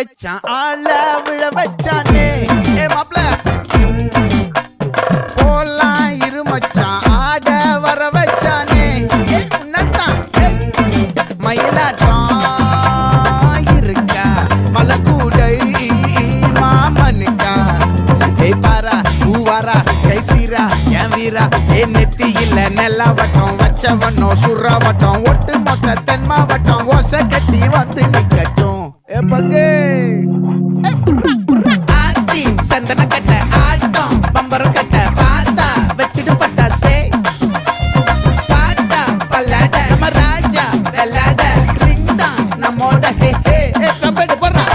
வச்சான் ஆள விழ வச்சானே ஏ மாப்ள போலாம் இரு மச்சான் ஆட வர வச்சானே ஏ உன்னதான் மயிலாட்டம் இருக்கா மலக்கூடை மாமனுக்கா ஏ பாரா ஊவாரா கைசீரா என் வீரா ஏ நெத்தி இல்ல நெல்லாவட்டம் வச்சவனோ சுறாவட்டம் ஒட்டு மொத்த தென் மாவட்டம் ஓசை கட்டி வந்து நிக்கட்டும் ஏ பங்கே ஆத்தி சந்தன கட்ட ஆட்டம் பம்பரம் கட்ட பார்த்தா வச்சிட்டு பட்டாசே பாட்டா பல்லாட நம்ம ராஜா வெள்ளாட ரிங் தான் நம்மோட ஹே ஹே ஏ கபடி போடுறா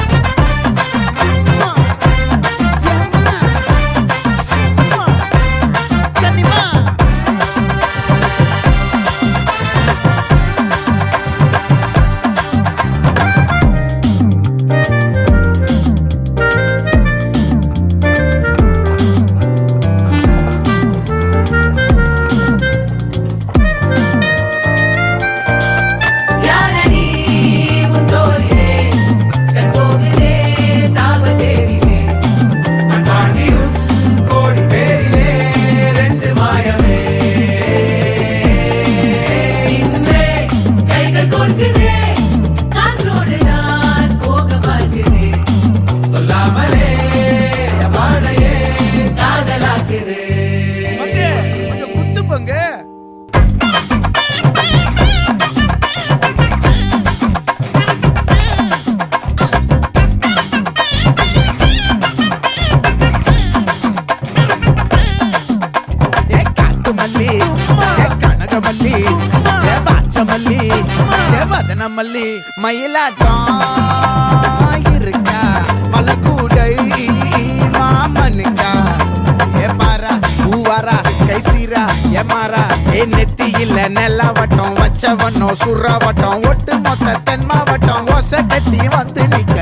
மல்லி மயிலாட்டம் இருக்கா மலக்கூடை மாமனுக்கா ஏ பாரா ஊவாரா கைசீரா ஏ மாறா ஏ நெத்தி இல்ல நெல்லாவட்டம் வச்சவனோ சுறாவட்டம் ஒட்டு மொத்த தென் மாவட்டம் ஓசை கட்டி வந்து நிக்க